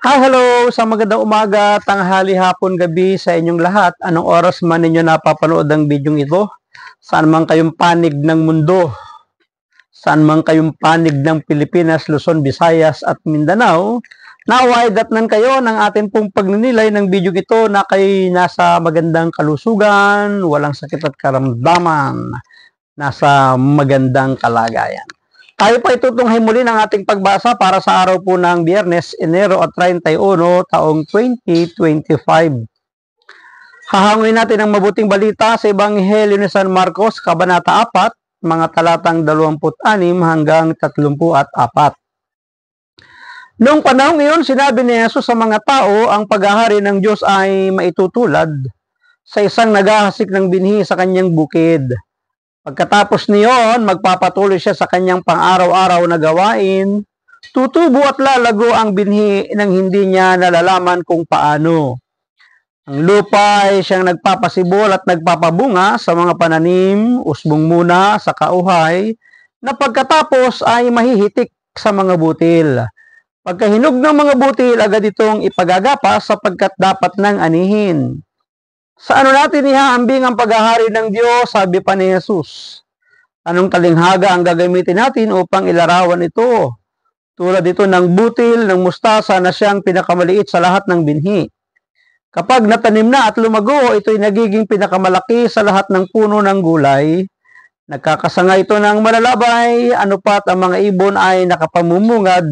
Hi, hello! Sa magandang umaga, tanghali, hapon, gabi sa inyong lahat. Anong oras man ninyo napapanood ang video ito? Saan man kayong panig ng mundo? Saan man kayong panig ng Pilipinas, Luzon, Visayas at Mindanao? Naway datnan kayo ng ating pong pagninilay ng video ito na kayo nasa magandang kalusugan, walang sakit at karamdaman, nasa magandang kalagayan. Tayo pa itutunghay muli ng ating pagbasa para sa araw po ng Biyernes, Enero at 31, taong 2025. Hahangin natin ang mabuting balita sa Ebanghelyo ni San Marcos, Kabanata 4, mga talatang 26 hanggang 34. Noong panahon ngayon, sinabi ni Jesus sa mga tao, ang paghahari ng Diyos ay maitutulad sa isang naghahasik ng binhi sa kanyang bukid. Pagkatapos niyon, magpapatuloy siya sa kanyang pang-araw-araw na gawain. Tutubo at lalago ang binhi nang hindi niya nalalaman kung paano. Ang lupa ay siyang nagpapasibol at nagpapabunga sa mga pananim, usbong muna sa kauhay, na pagkatapos ay mahihitik sa mga butil. Pagkahinog ng mga butil, agad itong ipagagapas sapagkat dapat nang anihin. Sa ano natin ihahambing ang paghahari ng Diyos, sabi pa ni Jesus. Anong talinghaga ang gagamitin natin upang ilarawan ito? Tulad ito ng butil ng mustasa na siyang pinakamaliit sa lahat ng binhi. Kapag natanim na at lumago, ito'y nagiging pinakamalaki sa lahat ng puno ng gulay. Nagkakasanga ito ng malalabay, ano pat ang mga ibon ay nakapamumungad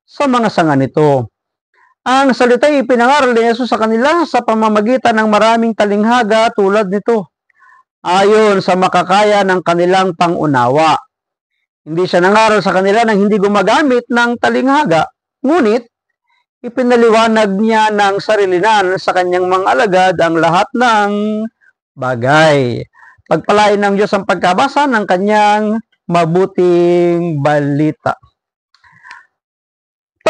sa mga sanga nito. Ang salita'y ipinangaral ni Jesus sa kanila sa pamamagitan ng maraming talinghaga tulad nito, ayon sa makakaya ng kanilang pangunawa. Hindi siya nangaral sa kanila nang hindi gumagamit ng talinghaga, ngunit ipinaliwanag niya ng sarilinan sa kanyang mga alagad ang lahat ng bagay. Pagpalain ng Diyos ang pagkabasa ng kanyang mabuting balita.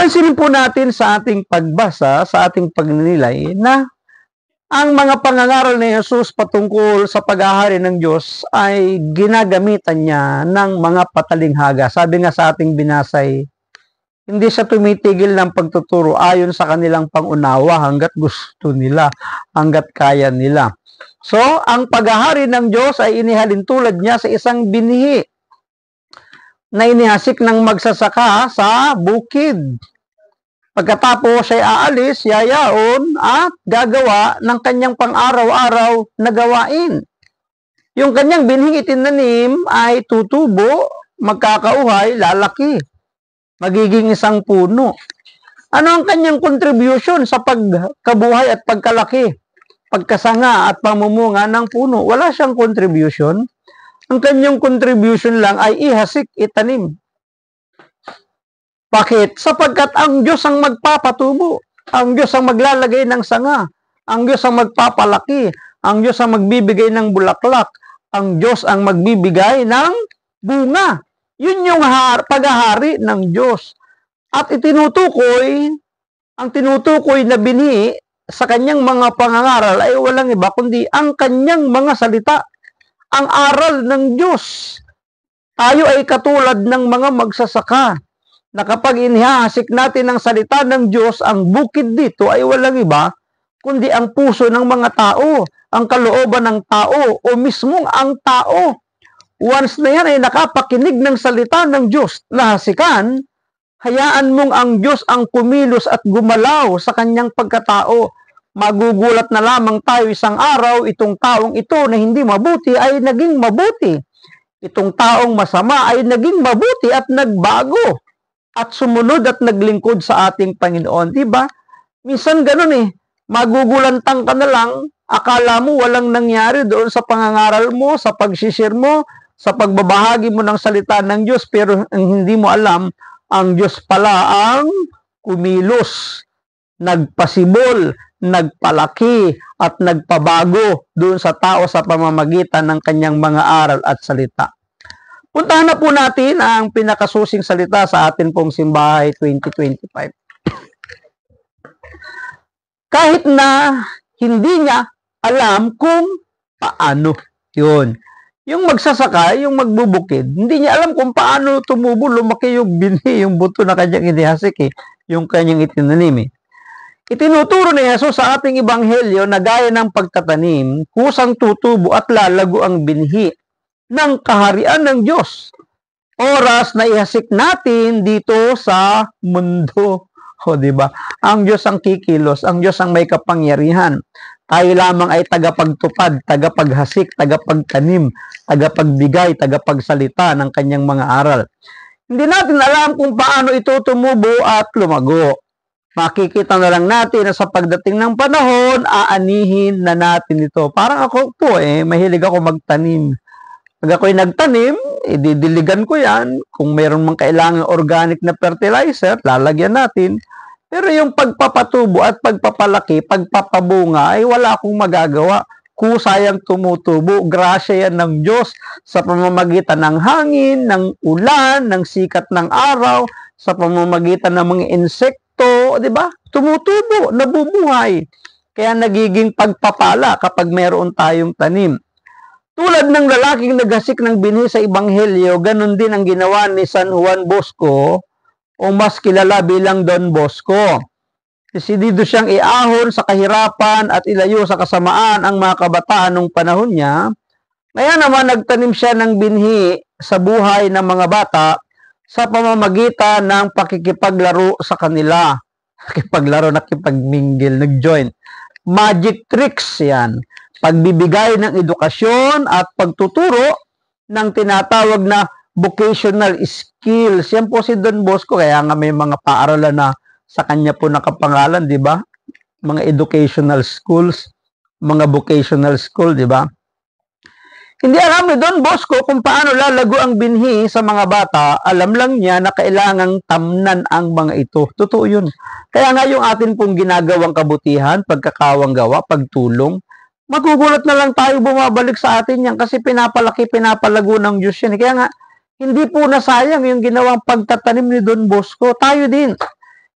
Pansinin po natin sa ating pagbasa, sa ating pagninilay, na ang mga pangangaral ni Jesus patungkol sa paghahari ng Diyos ay ginagamitan niya ng mga patalinghaga. Sabi nga sa ating binasay, hindi siya tumitigil ng pagtuturo ayon sa kanilang pangunawa hanggat gusto nila, hanggat kaya nila. So, ang paghahari ng Diyos ay inihalin tulad niya sa isang binhi na inihasik ng magsasaka sa bukid. Pagkatapos ay aalis, yayaon at gagawa ng kanyang pang-araw-araw na gawain. Yung kanyang binhing itinanim ay tutubo, magkakauhay, lalaki, magiging isang puno. Ano ang kanyang contribution sa pagkabuhay at pagkalaki, pagkasanga at pamumunga ng puno? Wala siyang contribution. Ang kanyang contribution lang ay ihasik, itanim. Bakit? Sapagkat ang Diyos ang magpapatubo. Ang Diyos ang maglalagay ng sanga. Ang Diyos ang magpapalaki. Ang Diyos ang magbibigay ng bulaklak. Ang Diyos ang magbibigay ng bunga. Yun yung paghahari ng Diyos. At ang tinutukoy na binhi sa kanyang mga pangangaral ay walang iba kundi ang kanyang mga salita. Ang aral ng Diyos. Tayo ay katulad ng mga magsasaka na kapag inihasik natin ang salita ng Diyos, ang bukid dito ay walang iba kundi ang puso ng mga tao, ang kalooban ng tao o mismong ang tao. Once na yan ay nakapakinig ng salita ng Diyos na hasikan, hayaan mong ang Diyos ang kumilos at gumalaw sa kanyang pagkatao. Magugulat na lamang tayo isang araw, itong taong ito na hindi mabuti ay naging mabuti. Itong taong masama ay naging mabuti at nagbago at sumunod at naglingkod sa ating Panginoon. Diba? Minsan ganun magugulantang ka na lang, akala mo walang nangyari doon sa pangangaral mo, sa pagsishare mo, sa pagbabahagi mo ng salita ng Diyos, pero ang hindi mo alam, ang Diyos pala ang kumilos, nagpasibol, nagpalaki, at nagpabago doon sa tao sa pamamagitan ng kanyang mga aral at salita. Puntahan na po natin ang pinakasusing salita sa atin pong Simbahay 2025. Kahit na hindi niya alam kung paano. Yun. Yung magsasaka, yung magbubukid, hindi niya alam kung paano tumubo, lumaki yung binhi, yung buto na kanyang inihasik yung kanyang itinanim Itinuturo ni Jesus sa ating ebanghelyo na gaya ng pagtatanim, kusang tutubo at lalago ang binhi ng kaharian ng Diyos. Oras na ihasik natin dito sa mundo. O, di ba? Ang Diyos ang kikilos, ang Diyos ang may kapangyarihan. Tayo lamang ay tagapagtupad, tagapaghasik, tagapagtanim, tagapagbigay, tagapagsalita ng kanyang mga aral. Hindi natin alam kung paano ito tumubo at lumago. Makikita na lang natin na sa pagdating ng panahon, aanihin na natin ito. Parang ako po mahilig ako magtanim. Pag ako'y nagtanim, didiligan ko yan. Kung mayroon mang kailangan organic na fertilizer, lalagyan natin. Pero yung pagpapatubo at pagpapalaki, pagpapabunga, ay wala akong magagawa. Kusayang tumutubo. Grasya yan ng Diyos sa pamamagitan ng hangin, ng ulan, ng sikat ng araw, sa pamamagitan ng mga insekto, di ba? Tumutubo, nabubuhay. Kaya nagiging pagpapala kapag mayroon tayong tanim. Tulad ng lalaking naghasik ng binhi sa Ebanghelyo, ganun din ang ginawa ni San Juan Bosco o mas kilala bilang Don Bosco. Desidido siyang iahon sa kahirapan at ilayo sa kasamaan ang mga kabataan ng panahon niya. Kaya naman nagtanim siya ng binhi sa buhay ng mga bata sa pamamagitan ng pakikipaglaro sa kanila. Pakipaglaro, nakipagmingle, nag-join. Magic tricks yan. Pagbibigay ng edukasyon at pagtuturo ng tinatawag na vocational skills. Yan po si Don Bosco, kaya nga may mga paaralan na sa kanya po nakapangalan, di ba? Mga educational schools, mga vocational school, di ba? Hindi alam ni Don Bosco kung paano lalago ang binhi sa mga bata. Alam lang niya na kailangang tamnan ang mga ito. Totoo yun. Kaya nga yung atin pong ginagawang kabutihan, pagkakawang gawa, pagtulong, magugulat na lang tayo bumabalik sa atin yan kasi pinapalaki, pinapalago ng Diyos yan. Kaya nga, hindi po nasayang yung ginawang pagtatanim ni Don Bosco. Tayo din.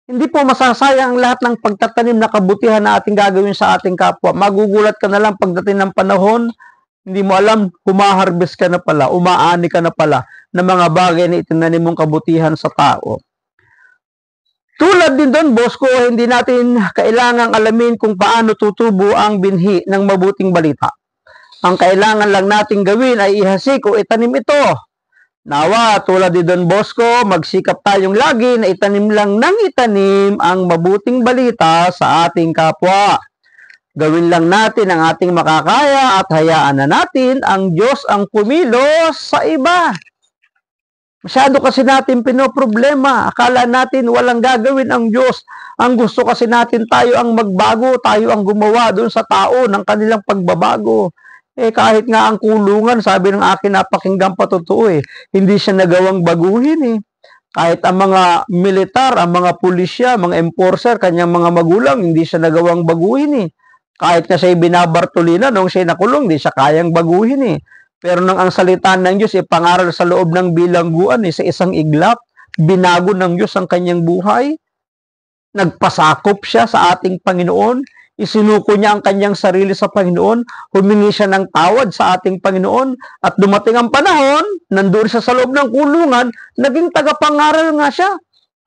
Hindi po masasayang ang lahat ng pagtatanim na kabutihan na ating gagawin sa ating kapwa. Magugulat ka na lang pagdating ng panahon, hindi mo alam, humaharbis ka na pala, umaani ka na pala ng mga bagay na itinanim mong kabutihan sa tao. Tulad din Don Bosco, hindi natin kailangang alamin kung paano tutubo ang binhi ng mabuting balita. Ang kailangan lang nating gawin ay ihasik o itanim ito. Nawa, tulad ni Don Bosco, magsikap tayong lagi na itanim lang ng itanim ang mabuting balita sa ating kapwa. Gawin lang natin ang ating makakaya at hayaan na natin ang Diyos ang kumilos sa iba. Masyado kasi natin pinoproblema. Akala natin walang gagawin ang Diyos. Ang gusto kasi natin tayo ang magbago, tayo ang gumawa doon sa tao ng kanilang pagbabago. Kahit nga ang kulungan, sabi ng akin napakinggan pa totoo hindi siya nagawang baguhin Kahit ang mga militar, ang mga pulisya, mga enforcer, kanyang mga magulang, hindi siya nagawang baguhin Kahit na siya'y binabartolina nung siya'y nakulong, hindi siya kayang baguhin Pero nang ang salita ng Diyos ipangaral sa loob ng bilangguan sa isang iglap, binago ng Diyos ang kanyang buhay. Nagpasakop siya sa ating Panginoon. Isinuko niya ang kanyang sarili sa Panginoon. Humingi siya ng tawad sa ating Panginoon. At dumating ang panahon, nandoon siya sa loob ng kulungan, naging tagapangaral nga siya.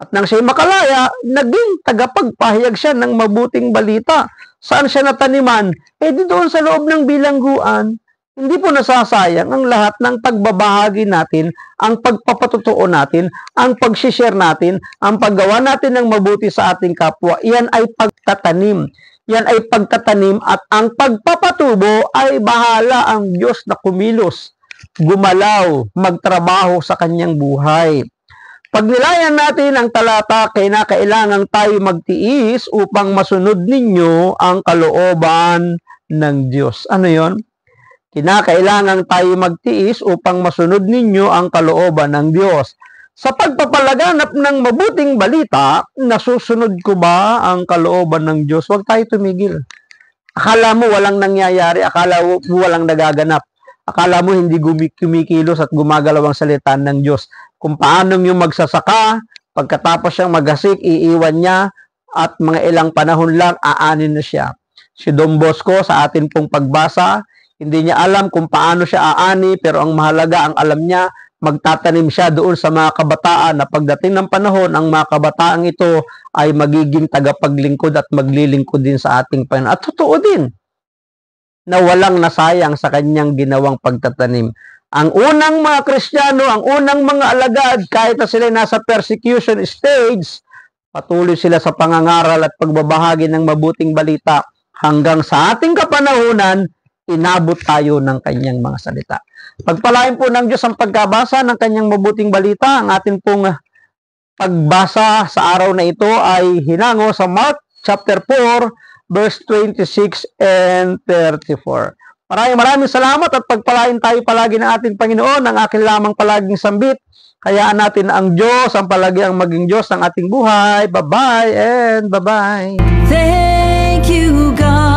At nang siya'y makalaya, naging tagapagpahayag siya ng mabuting balita. Saan siya nataniman? Di doon sa loob ng bilangguan. Hindi po nasasayang ang lahat ng pagbabahagi natin, ang pagpapatotoo natin, ang pag-share natin, ang paggawa natin ng mabuti sa ating kapwa. Yan ay pagtatanim. Yan ay pagtatanim at ang pagpapatubo ay bahala ang Diyos na kumilos, gumalaw, magtrabaho sa kanyang buhay. Pag nilayan natin ang talata, kailangan tayo magtiis upang masunod ninyo ang kalooban ng Diyos. Ano yon? Kinakailangan tayo magtiis upang masunod ninyo ang kalooban ng Diyos. Sa pagpapalaganap ng mabuting balita, nasusunod ko ba ang kalooban ng Diyos? Huwag tayo tumigil. Akala mo walang nangyayari, akala mo walang nagaganap. Akala mo hindi kumikilos at gumagalaw ang salita ng Diyos. Kung paano yung magsasaka, pagkatapos siyang maghasik, iiwan niya at mga ilang panahon lang, aanin na siya. Si Don Bosco, sa atin pong pagbasa, Hindi niya alam kung paano siya aani, pero ang mahalaga, ang alam niya, magtatanim siya doon sa mga kabataan na pagdating ng panahon, ang mga kabataan ito ay magiging tagapaglingkod at maglilingkod din sa ating Panginoon. At totoo din na walang nasayang sa kanyang ginawang pagtatanim. Ang unang mga Kristiyano, ang unang mga alagad, kahit na sila nasa persecution stage, patuloy sila sa pangangaral at pagbabahagi ng mabuting balita hanggang sa ating kapanahunan, inabot tayo ng kanyang mga salita. Pagpalain po ng Diyos ang pagkabasa ng kanyang mabuting balita. Ang atin pong pagbasa sa araw na ito ay hinango sa Mark chapter 4, verse 26 and 34. Maraming salamat at pagpalain tayo palagi ng ating Panginoon. Ang akin lamang palaging sambit. Hayaan natin ang Diyos, ang palagi ang maging Diyos ng ating buhay. Bye-bye and bye-bye. Thank you, God.